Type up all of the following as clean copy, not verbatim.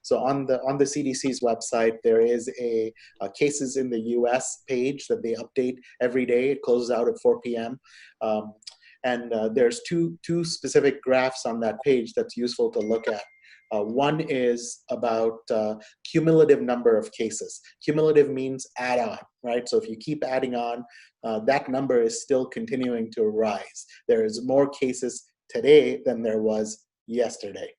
So on the CDC's website, there is a cases in the US page that they update every day. It closes out at 4 p.m. And there's two specific graphs on that page that's useful to look at. One is about cumulative number of cases. Cumulative means add on, right? So if you keep adding on, that number is still continuing to rise. There is more cases today than there was yesterday.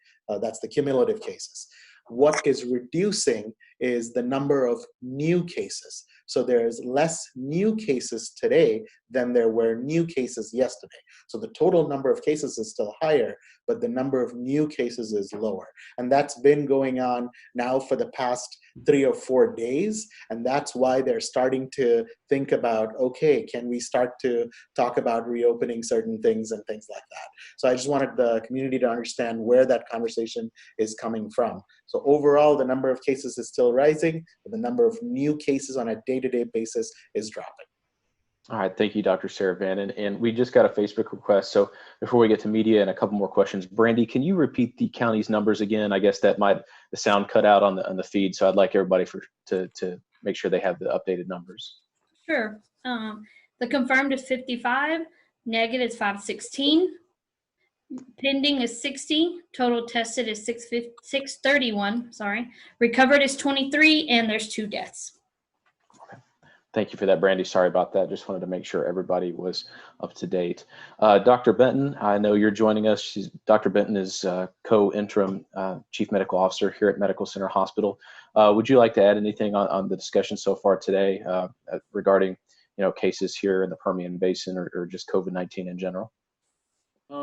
That's the cumulative cases. What is reducing is the number of new cases. So there's less new cases today than there were new cases yesterday. So the total number of cases is still higher, but the number of new cases is lower. And that's been going on now for the past 3 or 4 days. And that's why they're starting to think about, okay, can we start to talk about reopening certain things and things like that. So I just wanted the community to understand where that conversation is coming from. So overall, the number of cases is still rising, but the number of new cases on a day-to-day basis is dropping. All right, thank you, Dr. Saravan. And we just got a Facebook request. So before we get to media and a couple more questions, Brandy, can you repeat the county's numbers again? I guess that the sound cut out on the feed. So I'd like everybody to make sure they have the updated numbers. Sure. The confirmed is 55, negative is 516, pending is 60, total tested is 631, recovered is 23, and there's 2 deaths. Thank you for that, Brandy. Sorry about that. Just wanted to make sure everybody was up to date. Dr. Benton, I know you're joining us. Dr. Benton is co-interim Chief Medical Officer here at Medical Center Hospital. Would you like to add anything on the discussion so far today regarding cases here in the Permian Basin or just COVID-19 in general?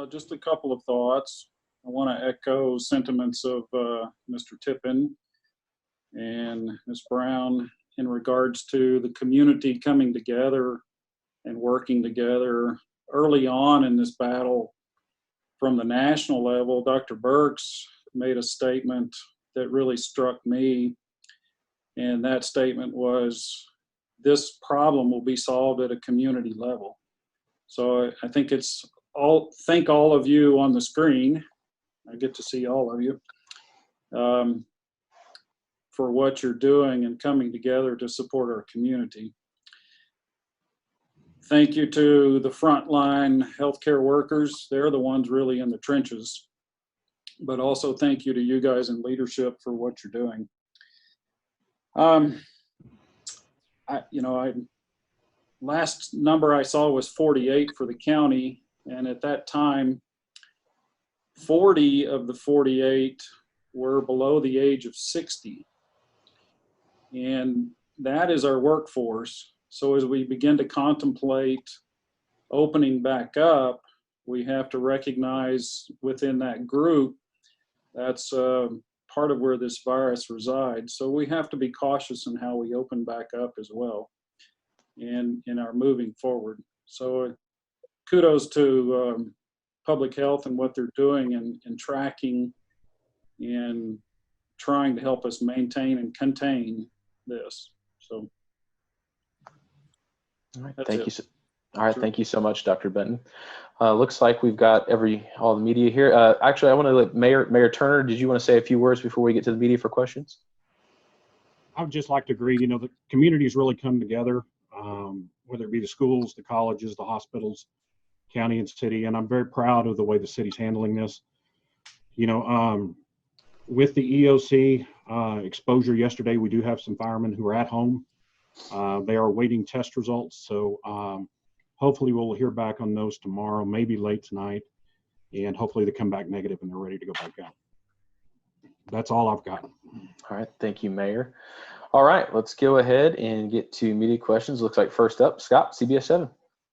Just a couple of thoughts. I want to echo sentiments of Mr. Tippin and Ms. Brown in regards to the community coming together and working together early on in this battle. From the national level, Dr. Burks made a statement that really struck me, and that statement was, this problem will be solved at a community level. So I think thank all of you on the screen, I get to see all of you, for what you're doing and coming together to support our community. Thank you to the frontline healthcare workers. They're the ones really in the trenches. But also thank you to you guys in leadership for what you're doing. Last number I saw was 48 for the county, and at that time, 40 of the 48 were below the age of 60. And that is our workforce. So as we begin to contemplate opening back up, we have to recognize within that group, that's part of where this virus resides. So we have to be cautious in how we open back up as well and in our moving forward. So kudos to public health and what they're doing and tracking and trying to help us maintain and contain this. So all right, thank you. All right, thank you so much, Dr. Benton. Looks like we've got all the media here. Actually, I want to let Mayor Turner, did you want to say a few words before we get to the media for questions? I would just like to agree, the community's really come together, whether it be the schools, the colleges, the hospitals, county and city, and I'm very proud of the way the city's handling this. With the EOC exposure yesterday, we do have some firemen who are at home. They are awaiting test results, so hopefully we'll hear back on those tomorrow, maybe late tonight, and hopefully they come back negative and they're ready to go back out. That's all I've got. All right, thank you, Mayor. All right, let's go ahead and get to media questions. Looks like first up, Scott, CBS 7.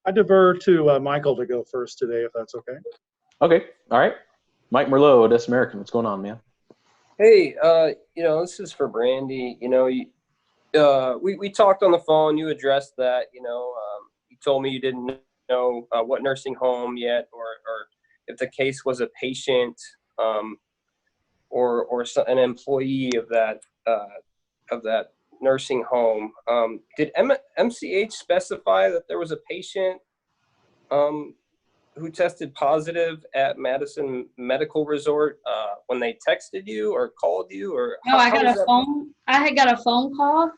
I defer to Michael to go first today, if that's okay. Okay, all right. Mike Merlot, Odessa American, what's going on, man? Hey, this is for Brandy. We talked on the phone. You addressed that. You told me you didn't know what nursing home yet, or if the case was a patient or an employee of that nursing home. Did MCH specify that there was a patient who tested positive at Madison Medical Resort when they texted you or called you, or No, I got a phone. I had got a phone call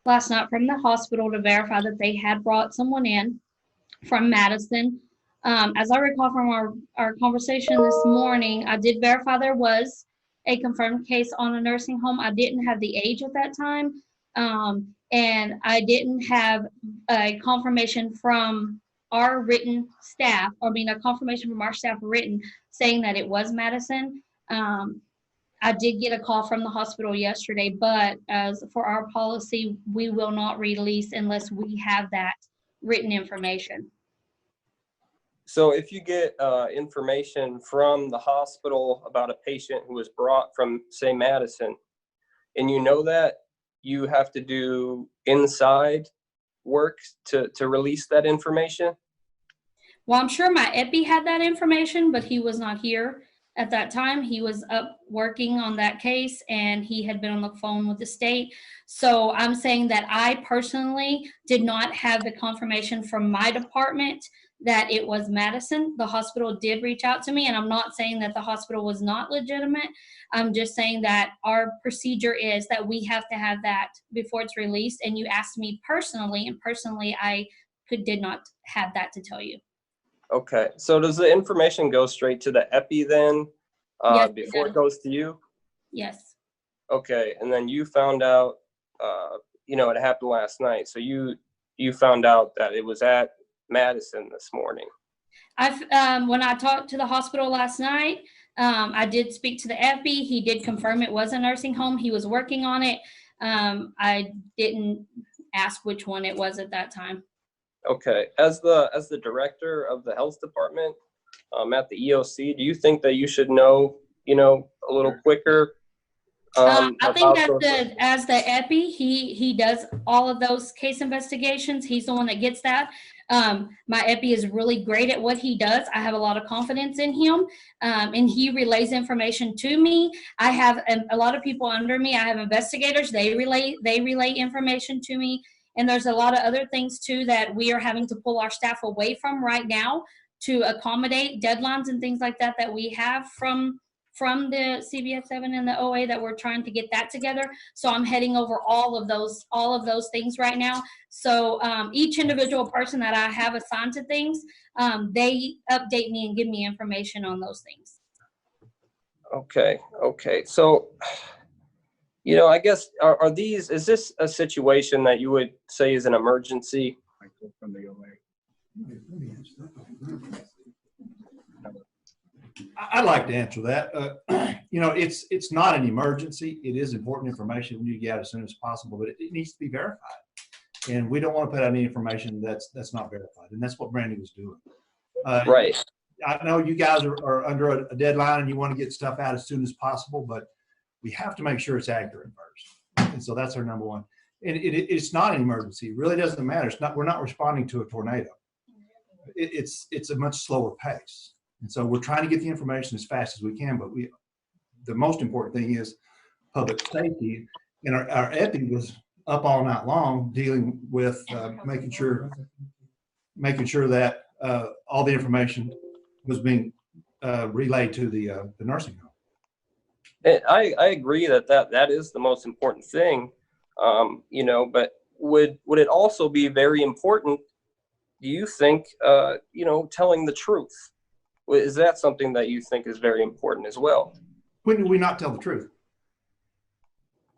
last night from the hospital to verify that they had brought someone in from Madison. As I recall from our conversation this morning, I did verify there was a confirmed case on a nursing home. I didn't have the age at that time, and I didn't have a confirmation from our written staff, or a confirmation from our staff written saying that it was Madison. I did get a call from the hospital yesterday, but as for our policy, we will not release unless we have that written information. So if you get information from the hospital about a patient who was brought from, say, Madison, and you know that, you have to do inside work to release that information? Well, I'm sure my epi had that information, but he was not here at that time. He was up working on that case, and he had been on the phone with the state. So I'm saying that I personally did not have the confirmation from my department that it was Madison. The hospital did reach out to me, and I'm not saying that the hospital was not legitimate. I'm just saying that our procedure is that we have to have that before it's released. And you asked me personally, and personally I did not have that to tell you. Okay, so does the information go straight to the epi then Yes, before it goes to you? Yes. Okay, and then you found out, it happened last night. So you found out that it was at Madison this morning. When I talked to the hospital last night, I did speak to the epi. He did confirm it was a nursing home. He was working on it. I didn't ask which one it was at that time. Okay, as the director of the health department at the EOC, do you think that you should know, a little quicker? I think that as the epi, he does all of those case investigations. He's the one that gets that. My epi is really great at what he does. I have a lot of confidence in him, and he relays information to me. I have a lot of people under me. I have investigators. They relay information to me. And there's a lot of other things too that we are having to pull our staff away from right now to accommodate deadlines and things like that that we have from the CBS7 and the OA, that we're trying to get that together. So I'm heading over all of those things right now. So each individual person that I have assigned to things, they update me and give me information on those things. Okay. So, I guess, is this a situation that you would say is an emergency? From the OA. I'd like to answer that. It's not an emergency. It is important information we need to get out as soon as possible, but it needs to be verified. And we don't want to put out any information that's not verified. And that's what Brandy was doing. Right. I know you guys are under a deadline and you want to get stuff out as soon as possible, but we have to make sure it's accurate first. And so that's our number one. And it's not an emergency. It really doesn't matter. We're not responding to a tornado. It's a much slower pace. And so we're trying to get the information as fast as we can, but the most important thing is public safety. And our epi was up all night long dealing with making sure that all the information was being relayed to the nursing home. And I agree that is the most important thing, but would it also be very important, do you think, telling the truth? Is that something that you think is very important as well? When do we not tell the truth?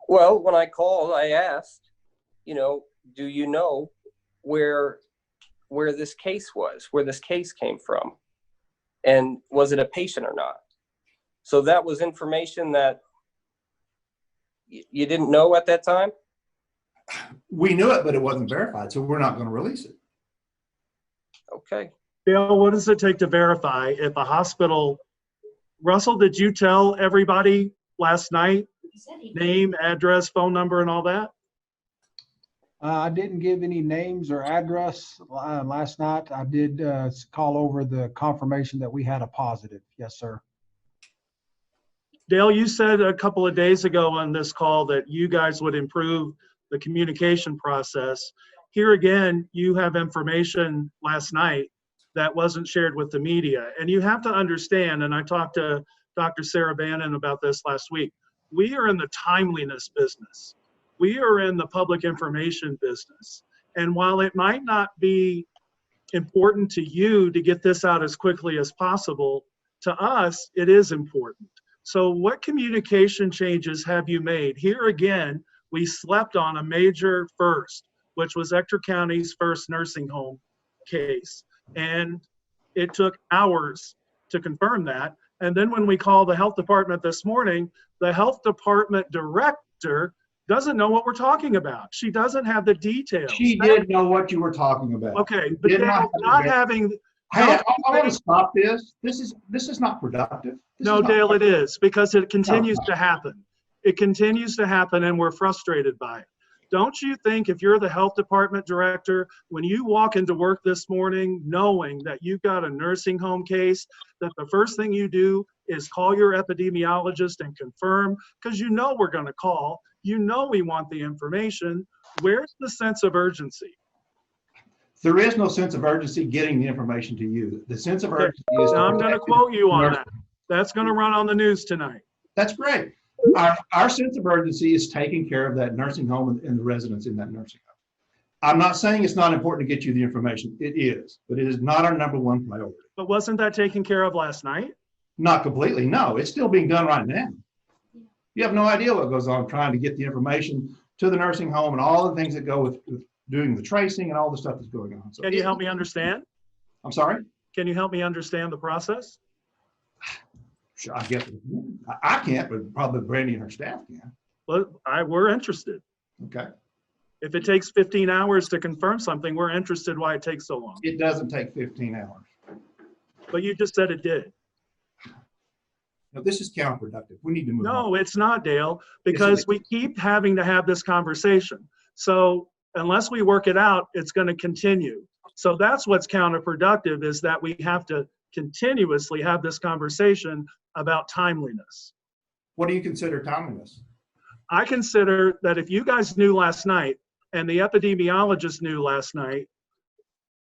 Well, when I called, I asked, do you know where this case was, where this case came from? And was it a patient or not? So that was information that you didn't know at that time? We knew it, but it wasn't verified, so we're not going to release it. Okay. Dale, what does it take to verify if a hospital? Russell, did you tell everybody last night name, address, phone number, and all that? I didn't give any names or address last night. I did call over the confirmation that we had a positive. Yes, sir. Dale, you said a couple of days ago on this call that you guys would improve the communication process. Here again, you have information last night that wasn't shared with the media. And you have to understand, and I talked to Dr. Sarah Bannon about this last week, we are in the timeliness business. We are in the public information business. And while it might not be important to you to get this out as quickly as possible, to us, it is important. So what communication changes have you made? Here again, we slept on a major first, which was Ector County's first nursing home case. And it took hours to confirm that. And then when we called the health department this morning, the health department director doesn't know what we're talking about. She doesn't have the details. She did know what you were talking about. Okay, but not having. Hey, I want to stop this. This is not productive. No, Dale, it is, because it continues to happen. It continues to happen, and we're frustrated by it. Don't you think if you're the health department director, when you walk into work this morning knowing that you've got a nursing home case, that the first thing you do is call your epidemiologist and confirm, because you know we're going to call, you know we want the information. Where's the sense of urgency? There is no sense of urgency getting the information to you. The sense of urgency is. Now I'm going to quote you on that. That's going to run on the news tonight. That's great. Our sense of urgency is taking care of that nursing home and the residents in that nursing home. I'm not saying it's not important to get you the information. It is, but it is not our number one priority. But wasn't that taken care of last night? Not completely, no. It's still being done right now. You have no idea what goes on trying to get the information to the nursing home and all the things that go with doing the tracing and all the stuff that's going on. So can you help me understand? I'm sorry? Can you help me understand the process? Sure, I guess I can't, but probably Brandy and her staff can. Well, we're interested. Okay. If it takes 15 hours to confirm something, we're interested why it takes so long. It doesn't take 15 hours. But you just said it did. No, this is counterproductive. We need to move on. No, it's not, Dale, because we keep having to have this conversation. So unless we work it out, it's going to continue. So that's what's counterproductive, is that we have to continuously have this conversation about timeliness. What do you consider timeliness? I consider that if you guys knew last night and the epidemiologist knew last night,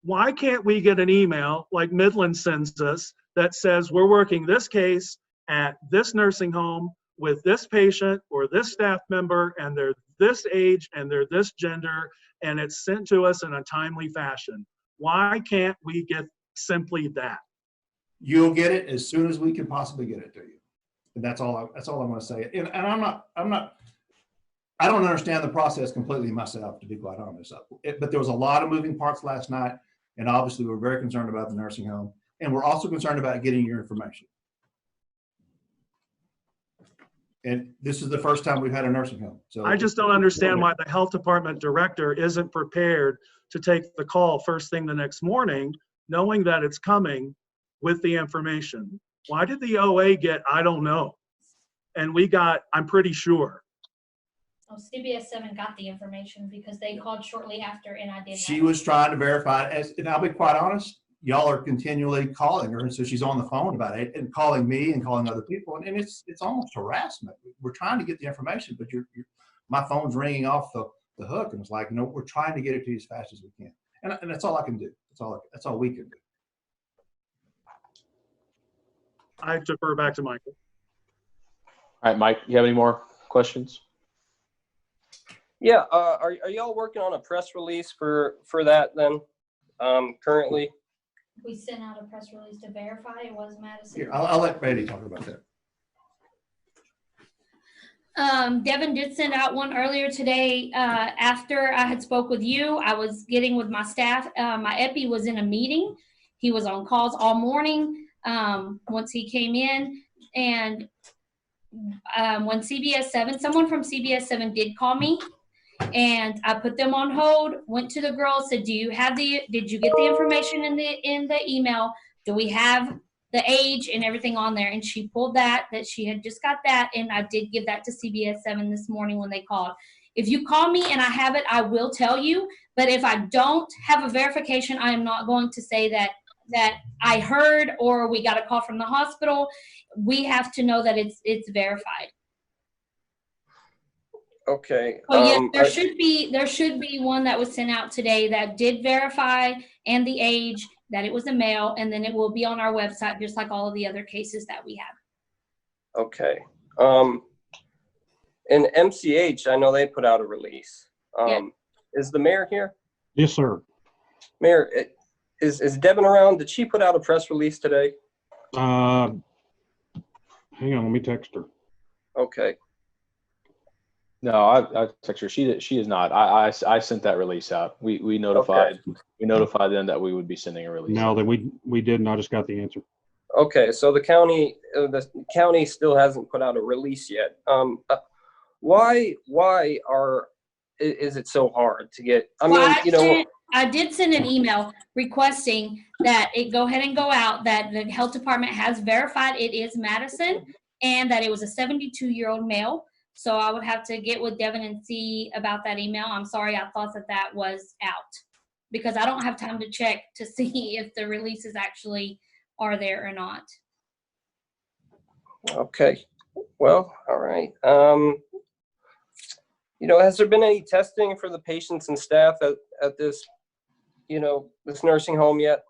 why can't we get an email like Midland sends us that says we're working this case at this nursing home with this patient or this staff member, and they're this age and they're this gender, and it's sent to us in a timely fashion? Why can't we get simply that? You'll get it as soon as we can possibly get it to you. And that's all I want to say. And I don't understand the process completely myself, to be quite honest. But there was a lot of moving parts last night, and obviously we're very concerned about the nursing home, and we're also concerned about getting your information. And this is the first time we've had a nursing home. So I just don't understand why the health department director isn't prepared to take the call first thing the next morning, knowing that it's coming with the information. Why did the OA get, I don't know, and we got, I'm pretty sure? Oh, CBS 7 got the information because they called shortly after, and I did. She was trying to verify it. And I'll be quite honest, y'all are continually calling her, and so she's on the phone about it and calling me and calling other people, and it's almost harassment. We're trying to get the information, but my phone's ringing off the hook, and it's like, no, we're trying to get it to you as fast as we can, and that's all I can do. That's all we can do. I defer back to Michael. All right, Mike, you have any more questions? Yeah, are y'all working on a press release for that then, currently? We sent out a press release to verify it was Madison. Here, I'll let Brady talk about that. Devin did send out one earlier today. After I had spoke with you, I was getting with my staff. My epi was in a meeting. He was on calls all morning once he came in. And when CBS 7, someone from CBS 7 did call me. And I put them on hold, went to the girl, said, did you get the information in the email? Do we have the age and everything on there? And she pulled that she had just got that. And I did give that to CBS 7 this morning when they called. If you call me and I have it, I will tell you. But if I don't have a verification, I am not going to say that I heard or we got a call from the hospital. We have to know that it's verified. Okay. Oh yeah, there should be one that was sent out today that did verify and the age that it was a male, and then it will be on our website just like all of the other cases that we have. Okay. And MCH, I know they put out a release. Yeah. Is the mayor here? Yes, sir. Mayor, is Devin around? Did she put out a press release today? Hang on, let me text her. Okay. No, I text her. She is not. I sent that release out. We notified them that we would be sending a release. No, that we didn't. I just got the answer. Okay, so the county still hasn't put out a release yet. Why is it so hard to get? I mean, I did send an email requesting that it go ahead and go out, that the health department has verified it is Madison and that it was a 72-year-old male. So I would have to get with Devin and see about that email. I'm sorry, I thought that was out because I don't have time to check to see if the releases actually are there or not. Okay, well, all right. Has there been any testing for the patients and staff at this, this nursing home yet?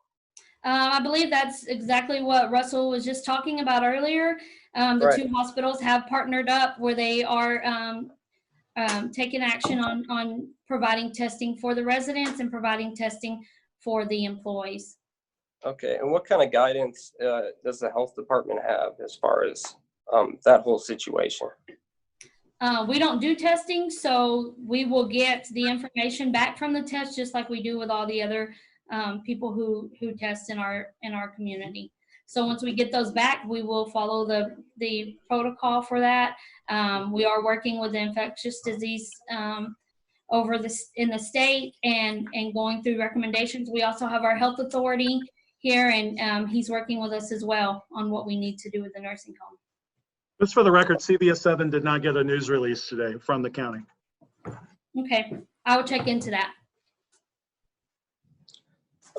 I believe that's exactly what Russell was just talking about earlier. The two hospitals have partnered up where they are taking action on providing testing for the residents and providing testing for the employees. Okay, and what kind of guidance does the health department have as far as that whole situation? We don't do testing, so we will get the information back from the test just like we do with all the other people who test in our community. So once we get those back, we will follow the protocol for that. We are working with the infectious disease over in the state and going through recommendations. We also have our health authority here, and he's working with us as well on what we need to do with the nursing home. Just for the record, CBS 7 did not get a news release today from the county. Okay, I will check into that.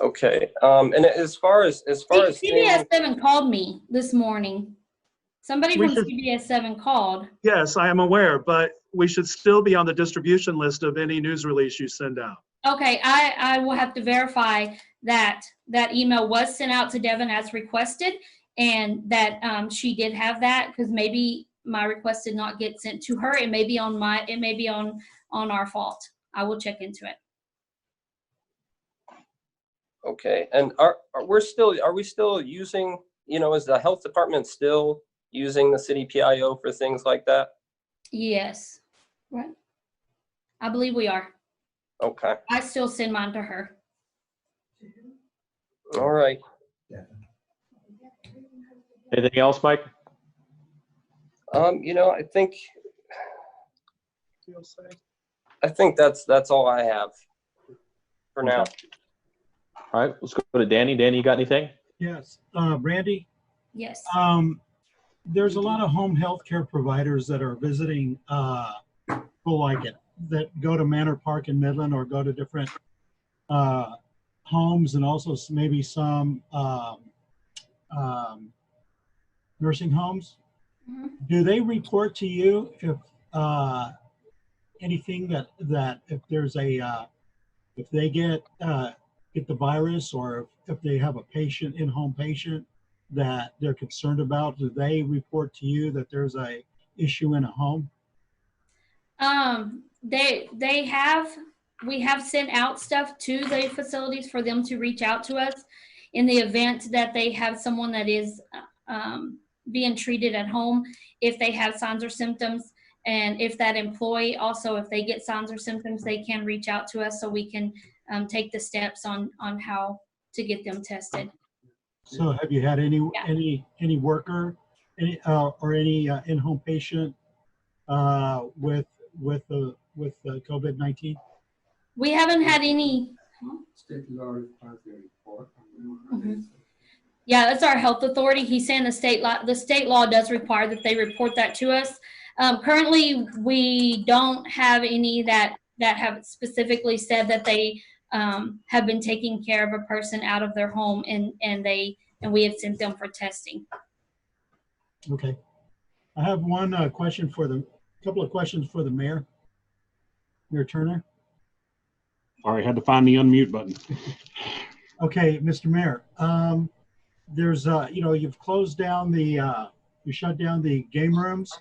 Okay, and as far as CBS 7 called me this morning. Somebody from CBS 7 called. Yes, I am aware, but we should still be on the distribution list of any news release you send out. Okay, I will have to verify that email was sent out to Devin as requested, and that she did have that, because maybe my request did not get sent to her. It may be on our fault. I will check into it. Okay, and are we still using, is the health department still using the city PIO for things like that? Yes, right. I believe we are. Okay. I still send mine to her. All right. Anything else, Mike? I think that's all I have for now. All right, let's go to Danny. Danny, you got anything? Yes, Brandy. Yes. There's a lot of home health care providers that are visiting people like it, that go to Manor Park in Midland or go to different homes, and also maybe some nursing homes. Mm-hmm. Do they report to you if anything that if there's if they get the virus, or if they have a patient, in-home patient that they're concerned about, do they report to you that there's a issue in a home? We have sent out stuff to the facilities for them to reach out to us in the event that they have someone that is being treated at home, if they have signs or symptoms, and if that employee also, if they get signs or symptoms, they can reach out to us so we can take the steps on how to get them tested. So have you had any worker, or any in-home patient with the COVID-19? We haven't had any. Mm-hmm. Yeah, that's our health authority. He's saying the state law does require that they report that to us. Currently, we don't have any that have specifically said that they have been taking care of a person out of their home, and we have sent them for testing. Okay, I have one question couple of questions for the mayor. Mayor Turner. Sorry, I had to find the unmute button. Okay, Mr. Mayor, there's, you've closed down you shut down the game rooms,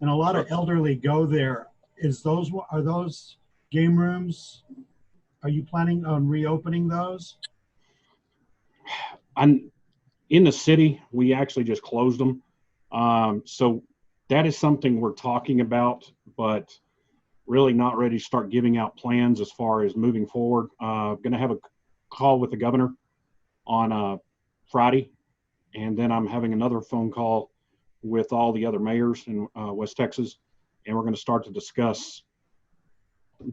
and a lot of elderly go there. Are those game rooms, are you planning on reopening those? In the city, we actually just closed them. So that is something we're talking about, but really not ready to start giving out plans as far as moving forward. Going to have a call with the governor on Friday, and then I'm having another phone call with all the other mayors in West Texas, and we're going to start to discuss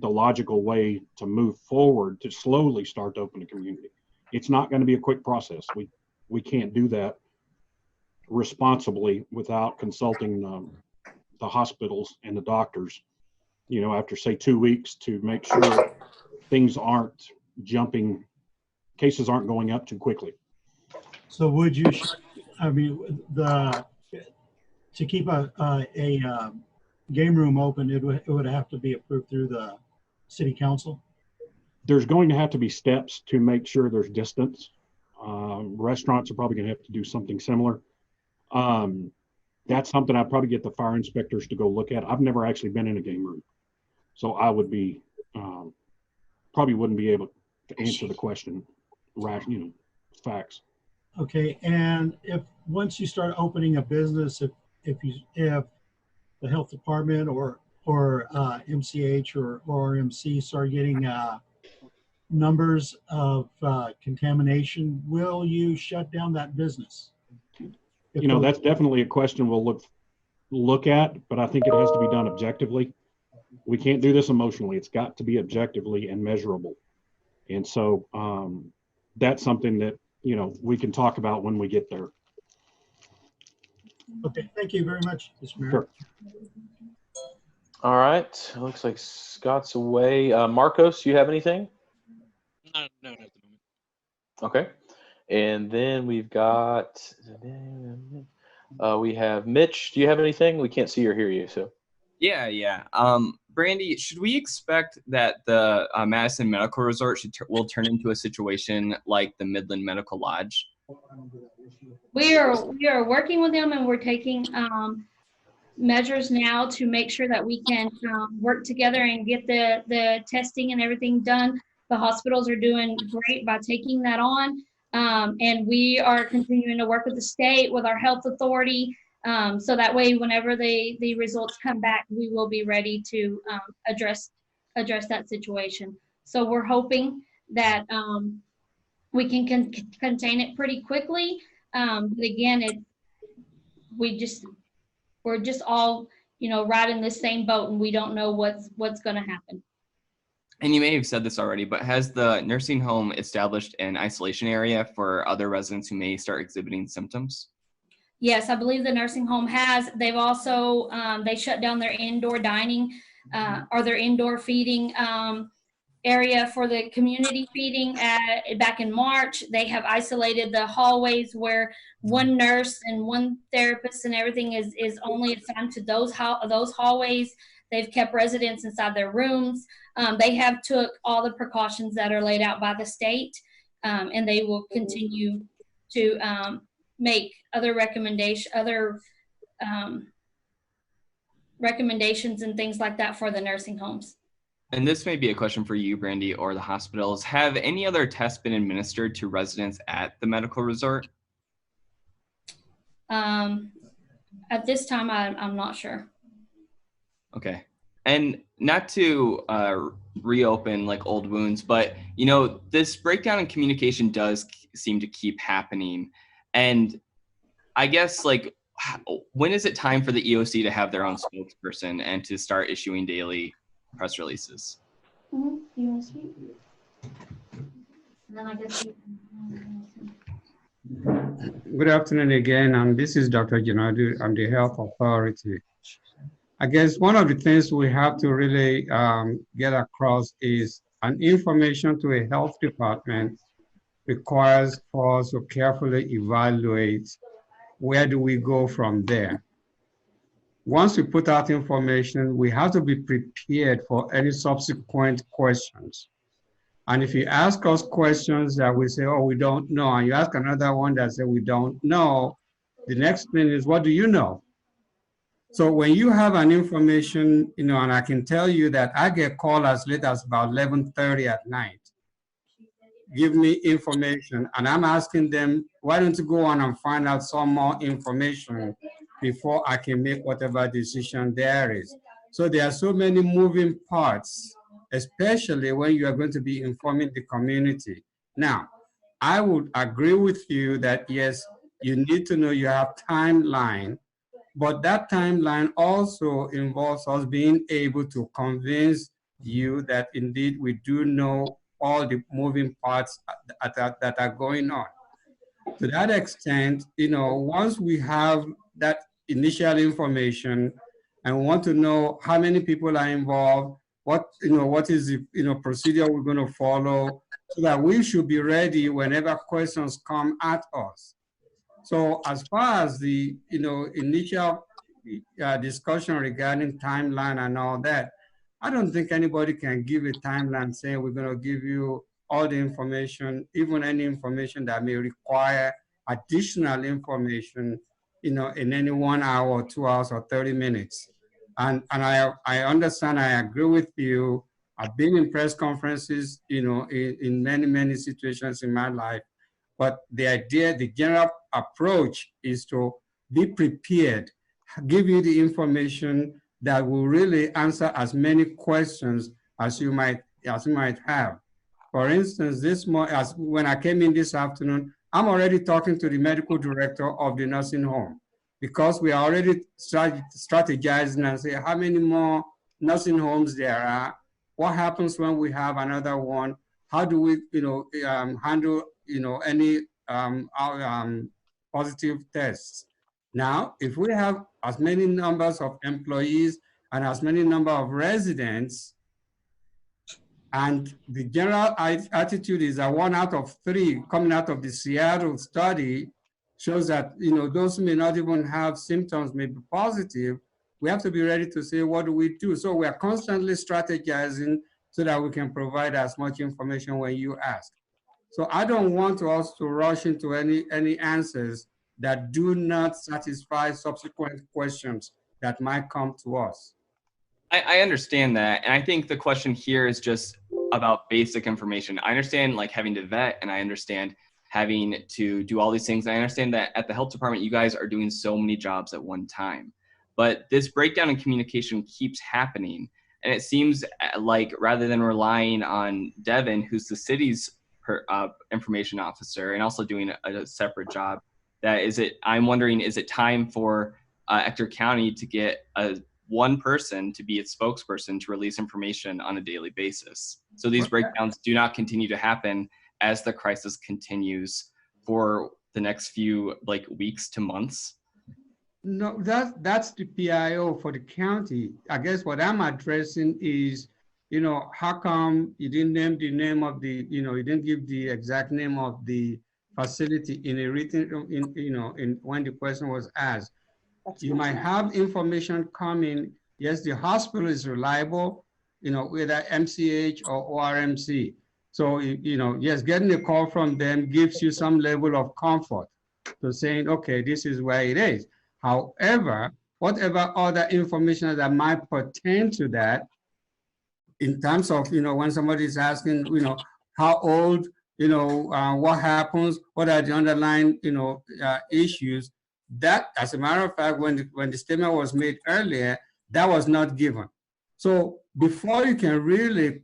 the logical way to move forward to slowly start to open the community. It's not going to be a quick process. We can't do that responsibly without consulting the hospitals and the doctors, after say 2 weeks, to make sure things aren't jumping, cases aren't going up too quickly. So would you, to keep a game room open, it would have to be approved through the city council? There's going to have to be steps to make sure there's distance. Restaurants are probably going to have to do something similar. That's something I'd probably get the fire inspectors to go look at. I've never actually been in a game room, so I would be probably wouldn't be able to answer the question, facts. Okay, and if once you start opening a business, if the health department or MCH or ORMC start getting numbers of contamination, will you shut down that business? That's definitely a question we'll look at, but I think it has to be done objectively. We can't do this emotionally. It's got to be objectively and measurable. And so that's something that, we can talk about when we get there. Okay, thank you very much, Mr. Mayor. Sure. All right, looks like Scott's away. Marcos, you have anything? No, at the moment. Okay. And then we've got, we have Mitch. Do you have anything? We can't see or hear you, so. Yeah. Brandy, should we expect that the Madison Medical Resort will turn into a situation like the Midland Medical Lodge? We are working with them, and we're taking measures now to make sure that we can work together and get the testing and everything done. The hospitals are doing great by taking that on. And we are continuing to work with the state, with our health authority, so that way whenever the results come back, we will be ready to address that situation. So we're hoping that we can contain it pretty quickly. But again, we're just all right in the same boat, and we don't know what's going to happen. And you may have said this already, but has the nursing home established an isolation area for other residents who may start exhibiting symptoms? Yes, I believe the nursing home has. They've also, they shut down their indoor dining or their indoor feeding area for the community feeding back in March. They have isolated the hallways where one nurse and one therapist and everything is only assigned to those hallways. They've kept residents inside their rooms. They have took all the precautions that are laid out by the state, and they will continue to make other recommendations and things like that for the nursing homes. And this may be a question for you, Brandy, or the hospitals. Have any other tests been administered to residents at the medical resort? At this time, I'm not sure. Okay. And not to reopen like old wounds, but this breakdown in communication does seem to keep happening. And I guess when is it time for the EOC to have their own spokesperson and to start issuing daily press releases? You want to speak? And then I guess Good afternoon again. This is Dr. Janadu. I'm the Health Authority. I guess one of the things we have to really get across is an information to a health department requires for us to carefully evaluate where do we go from there. Once we put out information, we have to be prepared for any subsequent questions. And if you ask us questions that we say, oh, we don't know, and you ask another one that say we don't know, the next thing is, what do you know? So when you have an information, and I can tell you that I get called as late as about 11:30 at night, give me information, and I'm asking them, why don't you go on and find out some more information before I can make whatever decision there is. So there are so many moving parts, especially when you are going to be informing the community. Now, I would agree with you that yes, you need to know you have timeline, but that timeline also involves us being able to convince you that indeed we do know all the moving parts that are going on. To that extent, once we have that initial information and we want to know how many people are involved, what is the procedure we're going to follow, so that we should be ready whenever questions come at us. So as far as the initial discussion regarding timeline and all that, I don't think anybody can give a timeline saying we're going to give you all the information, even any information that may require additional information, in any 1 hour or 2 hours or 30 minutes. And I understand, I agree with you. I've been in press conferences, in many situations in my life. But the idea, the general approach is to be prepared, give you the information that will really answer as many questions as you might have. For instance, when I came in this afternoon, I'm already talking to the medical director of the nursing home, because we are already strategizing and say how many more nursing homes there are, what happens when we have another one, how do we handle any positive tests. Now, if we have as many numbers of employees and as many number of residents, and the general attitude is that 1 out of 3 coming out of the Seattle study shows that those who may not even have symptoms may be positive, we have to be ready to say, what do we do? So we are constantly strategizing so that we can provide as much information when you ask. So I don't want us to rush into any answers that do not satisfy subsequent questions that might come to us. I understand that. And I think the question here is just about basic information. I understand like having to vet, and I understand having to do all these things. I understand that at the health department, you guys are doing so many jobs at one time. But this breakdown in communication keeps happening. And it seems like rather than relying on Devin, who's the city's information officer and also doing a separate job, I'm wondering, is it time for Ector County to get one person to be its spokesperson to release information on a daily basis, so these breakdowns do not continue to happen as the crisis continues for the next few weeks to months? No, that's the PIO for the county. I guess what I'm addressing is, how come you didn't name the name of the, you didn't give the exact name of the facility in a written, when the question was asked. You might have information coming. Yes, the hospital is reliable, whether MCH or ORMC. So, yes, getting a call from them gives you some level of comfort to saying, okay, this is where it is. However, whatever other information that might pertain to that, in terms of, when somebody is asking, how old, what happens, what are the underlying, issues, that, as a matter of fact, when the statement was made earlier, that was not given. So before you can really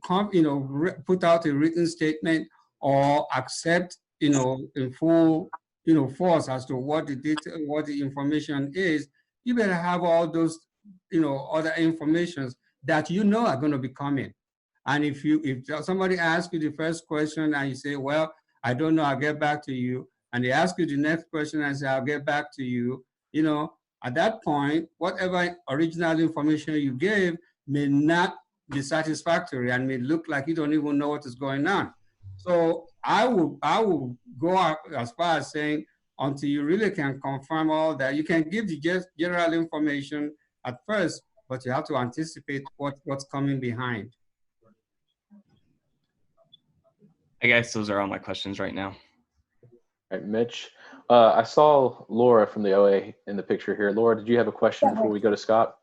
put out a written statement or accept, in full, force as to what the data, what the information is, you better have all those, other informations that are going to be coming. And if somebody asks you the first question and you say, well, I don't know, I'll get back to you, and they ask you the next question and say, I'll get back to you, at that point, whatever original information you gave may not be satisfactory and may look like you don't even know what is going on. So I will go as far as saying, until you really can confirm all that, you can give the general information at first, but you have to anticipate what's coming behind. I guess those are all my questions right now. All right, Mitch. I saw Laura from the OA in the picture here. Laura, did you have a question before we go to Scott?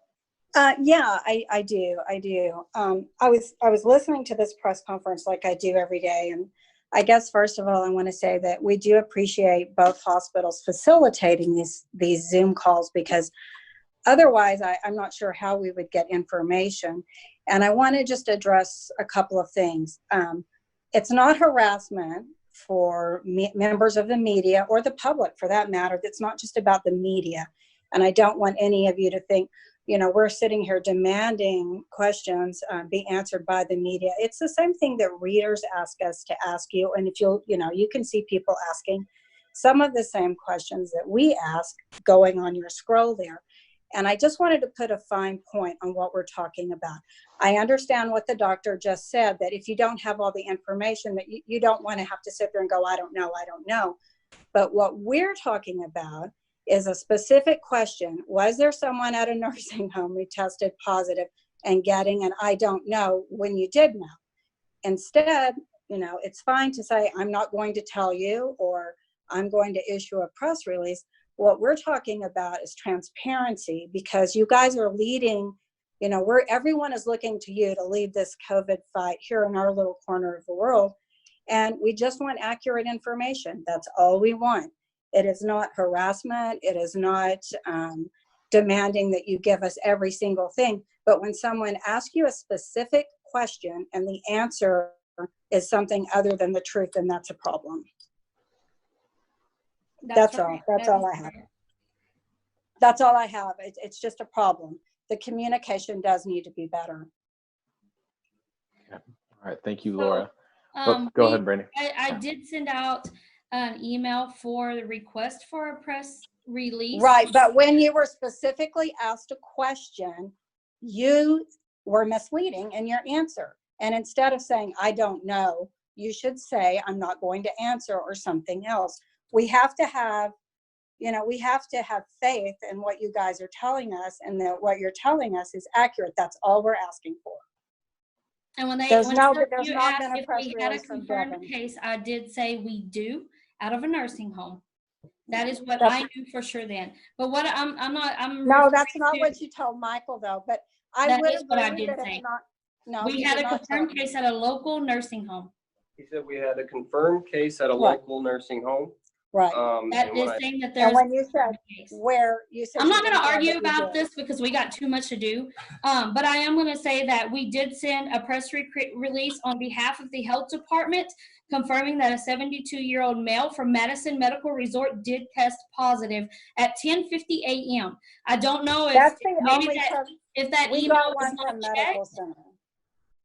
Yeah, I do. I was listening to this press conference like I do every day, and I guess first of all, I want to say that we do appreciate both hospitals facilitating these Zoom calls, because otherwise I'm not sure how we would get information. And I want to just address a couple of things. It's not harassment for members of the media or the public for that matter. That's not just about the media. And I don't want any of you to think, we're sitting here demanding questions be answered by the media. It's the same thing that readers ask us to ask you. And if you can see people asking some of the same questions that we ask going on your scroll there. And I just wanted to put a fine point on what we're talking about. I understand what the doctor just said, that if you don't have all the information, that you don't want to have to sit there and go, I don't know. But what we're talking about is a specific question. Was there someone at a nursing home who tested positive and getting an I don't know when you did know? Instead, it's fine to say, I'm not going to tell you, or I'm going to issue a press release. What we're talking about is transparency, because you guys are leading, everyone is looking to you to lead this COVID fight here in our little corner of the world. And we just want accurate information. That's all we want. It is not harassment. It is not demanding that you give us every single thing. But when someone asks you a specific question and the answer is something other than the truth, then that's a problem. That's all. That's all I have. That's all I have. It's just a problem. The communication does need to be better. Yeah. All right. Thank you, Laura. Go ahead, Brandy. I did send out an email for the request for a press release. Right. But when you were specifically asked a question, you were misleading in your answer. And instead of saying, I don't know, you should say, I'm not going to answer, or something else. We have to have faith in what you guys are telling us, and that what you're telling us is accurate. That's all we're asking for. And when you asked if we had a confirmed case, I did say we do, out of a nursing home. That is what I knew for sure then. But what no, that's not what you told Michael though. But that is what I did say. We had a confirmed case at a local nursing home. He said we had a confirmed case at a local nursing home. Right. That is saying that there's. And when you said where you said, I'm not going to argue about this because we got too much to do. But I am going to say that we did send a press release on behalf of the health department confirming that a 72-year-old male from Madison Medical Resort did test positive at 10:50 a.m. I don't know if that email was not checked.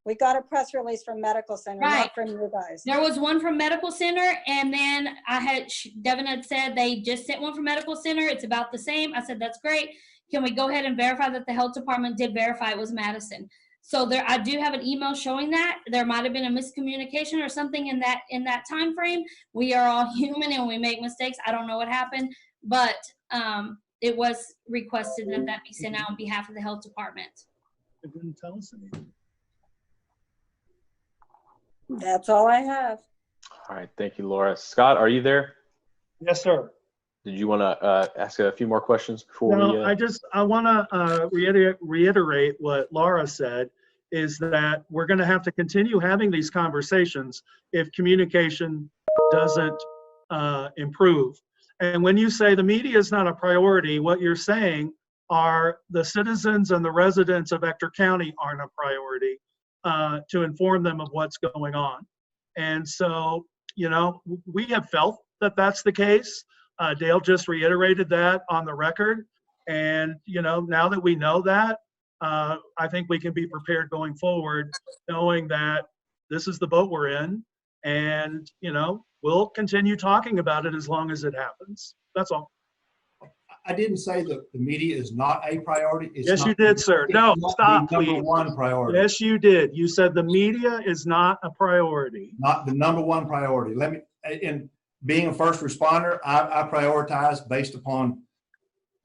We got a press release from Medical Center, not from you guys. There was one from Medical Center, and then Devin had said they just sent one from Medical Center. It's about the same. I said, that's great. Can we go ahead and verify that the health department did verify it was Madison? So I do have an email showing that. There might have been a miscommunication or something in that time frame. We are all human and we make mistakes. I don't know what happened, but it was requested that be sent out on behalf of the health department. It didn't tell us anything. That's all I have. All right. Thank you, Laura. Scott, are you there? Yes, sir. Did you want to ask a few more questions before we? I want to reiterate what Laura said, is that we're going to have to continue having these conversations if communication doesn't improve. And when you say the media is not a priority, what you're saying are the citizens and the residents of Ector County aren't a priority. To inform them of what's going on. And so, we have felt that that's the case. Dale just reiterated that on the record. And, now that we know that, I think we can be prepared going forward, knowing that this is the boat we're in. And, we'll continue talking about it as long as it happens. That's all. I didn't say that the media is not a priority. Yes, you did, sir. No, stop, please. Number one priority. Yes, you did. You said the media is not a priority. Not the number one priority. In being a first responder, I prioritize based upon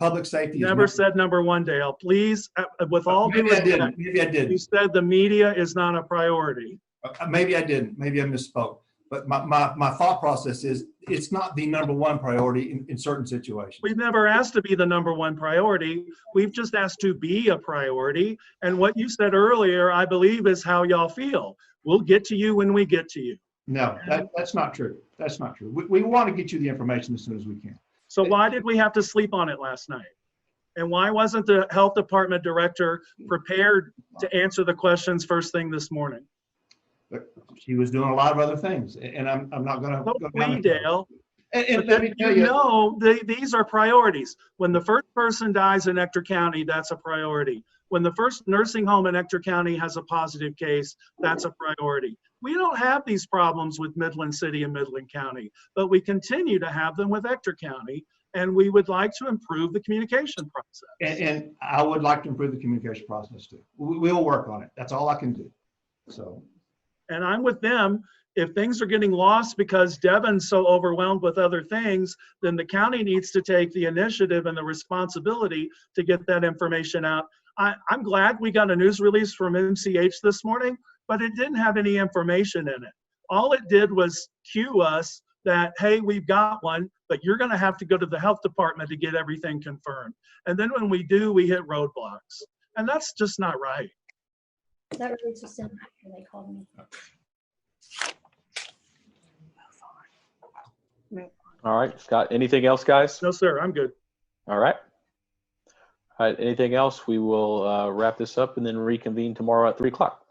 public safety. Never said number one, Dale. Please, with all due respect, maybe I didn't. You said the media is not a priority. Maybe I didn't. Maybe I misspoke. But my thought process is it's not the number one priority in certain situations. We've never asked to be the number one priority. We've just asked to be a priority. And what you said earlier, I believe, is how y'all feel. We'll get to you when we get to you. No, that's not true. That's not true. We want to get you the information as soon as we can. So why did we have to sleep on it last night? And why wasn't the health department director prepared to answer the questions first thing this morning? But she was doing a lot of other things, and I'm not going to go down the Dale. And let me tell you, these are priorities. When the first person dies in Ector County, that's a priority. When the first nursing home in Ector County has a positive case, that's a priority. We don't have these problems with Midland City and Midland County, but we continue to have them with Ector County, and we would like to improve the communication process. and I would like to improve the communication process too. We'll work on it. That's all I can do. So. And I'm with them. If things are getting lost because Devon's so overwhelmed with other things, then the county needs to take the initiative and the responsibility to get that information out. I'm glad we got a news release from MCH this morning, but it didn't have any information in it. All it did was cue us that, hey, we've got one, but you're going to have to go to the health department to get everything confirmed. And then when we do, we hit roadblocks. And that's just not right. That release was sent after they called me. All right, Scott, anything else, guys? No, sir, I'm good. All right. All right, anything else? We will wrap this up and then reconvene tomorrow at 3 o'clock.